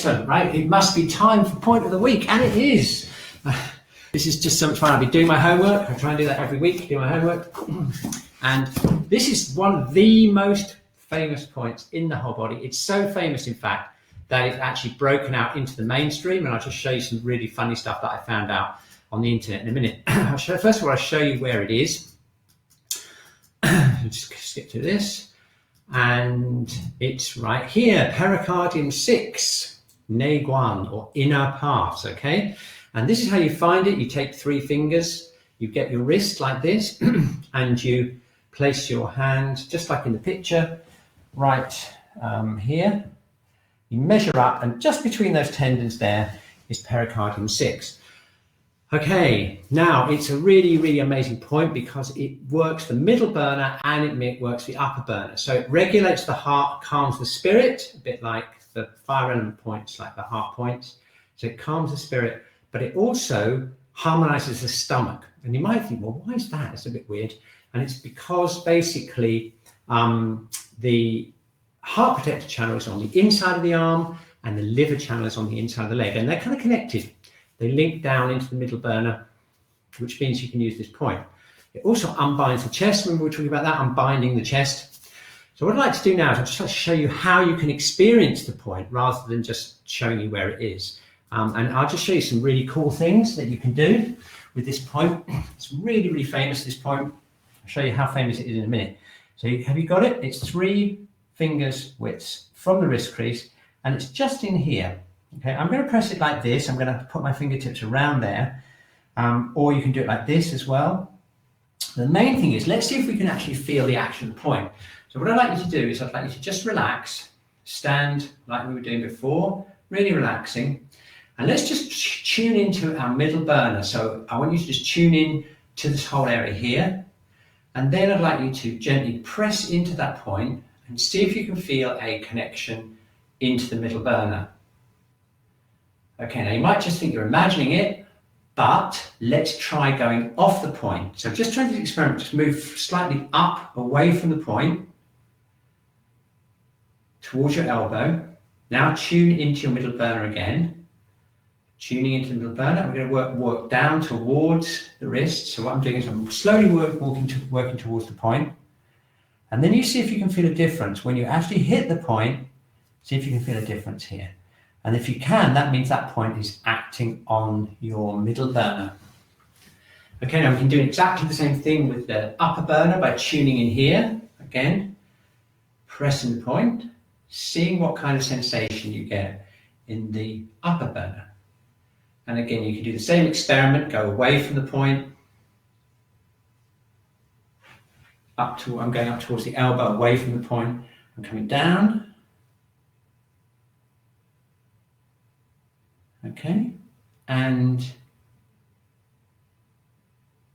Excellent, right? It must be time for point of the week, and it is. This is just so much fun. I'll be doing my homework. I try and do that every week, do my homework. And this is one of the most famous points in the whole body. It's so famous, in fact, that it's actually broken out into the mainstream. And I'll just show you some really funny stuff that I found out on the internet in a minute. First of all, I'll show you where it is. Just skip to this. And it's right here, pericardium 6, Neiguan, or inner parts, okay? And this is how you find it. You take 3 fingers, you get your wrist like this, and you place your hand, just like in the picture, right here. You measure up, and just between those tendons there is pericardium 6. Okay, now it's a really, really amazing point because it works the middle burner and it works the upper burner. So it regulates the heart, calms the spirit, a bit like the fire element points, like the heart points. So it calms the spirit, but it also harmonizes the stomach. And you might think, well, why is that? It's a bit weird. And it's because basically the heart protector channel is on the inside of the arm and the liver channel is on the inside of the leg, and they're kind of connected. They link down into the middle burner, which means you can use this point. It also unbinds the chest. Remember we were talking about that, unbinding the chest. So what I'd like to do now is I'd just like to show you how you can experience the point rather than just showing you where it is. And I'll just show you some really cool things that you can do with this point. It's really, really famous, this point. I'll show you how famous it is in a minute. So have you got it? It's 3 fingers widths from the wrist crease, and it's just in here. Okay, I'm going to press it like this. I'm going to put my fingertips around there, or you can do it like this as well. The main thing is, let's see if we can actually feel the action of the point. So what I'd like you to do is I'd like you to just relax, stand like we were doing before, really relaxing. And let's just tune into our middle burner. So I want you to just tune in to this whole area here. And then I'd like you to gently press into that point and see if you can feel a connection into the middle burner. Okay, now you might just think you're imagining it, but let's try going off the point. So just try this experiment, just move slightly up, away from the point, towards your elbow. Now tune into your middle burner again. Tuning into the middle burner, we're going to work down towards the wrist. So what I'm doing is I'm slowly working towards the point. And then you see if you can feel a difference. When you actually hit the point, see if you can feel a difference here. And if you can, that means that point is acting on your middle burner. Okay, now we can do exactly the same thing with the upper burner by tuning in here. Again, pressing the point, seeing what kind of sensation you get in the upper burner. And again, you can do the same experiment, go away from the point, I'm going up towards the elbow, away from the point, I'm coming down. Okay, and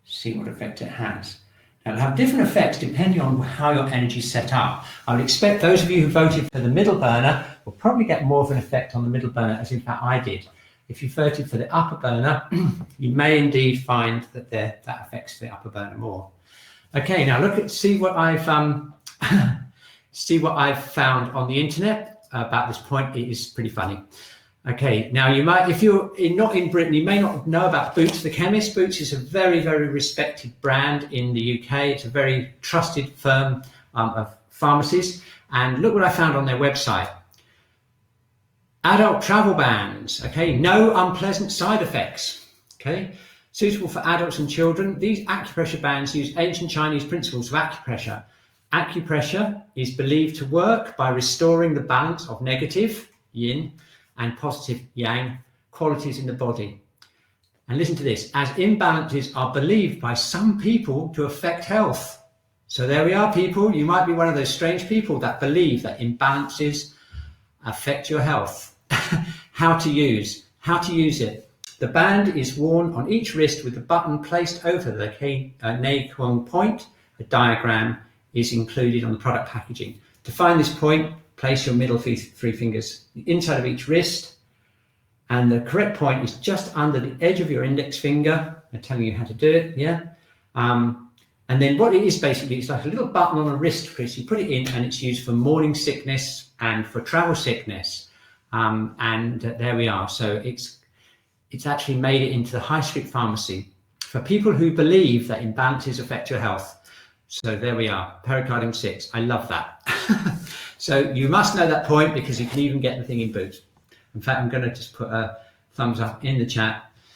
see what effect it has. Now it'll have different effects depending on how your energy is set up. I would expect those of you who voted for the middle burner will probably get more of an effect on the middle burner, as in fact I did. If you voted for the upper burner, you may indeed find that that affects the upper burner more. Okay, now see what I've found on the internet about this point. It is pretty funny. Okay, now you might, if you're not in Britain, you may not know about Boots the Chemist. Boots is a very, very respected brand in the UK. It's a very trusted firm of pharmacies. And look what I found on their website. Adult travel bans, okay, no unpleasant side effects, okay, suitable for adults and children. These acupressure bands use ancient Chinese principles of acupressure. Acupressure is believed to work by restoring the balance of negative, yin, and positive yang qualities in the body. And listen to this, as imbalances are believed by some people to affect health. So there we are, people. You might be one of those strange people that believe that imbalances affect your health. How to use it. The band is worn on each wrist with the button placed over the Neiguan point. A diagram is included on the product packaging. To find this point, place your middle 3 fingers the inside of each wrist, and the correct point is just under the edge of your index finger. I'm telling you how to do it, yeah? And then what it is basically, it's like a little button on a wrist crease. You put it in and it's used for morning sickness and for travel sickness. And there we are. So it's actually made it into the high street pharmacy for people who believe that imbalances affect your health. So there we are, pericardium 6. I love that. So you must know that point, because you can even get the thing in Boots. In fact, I'm going to just put a thumbs up in the chat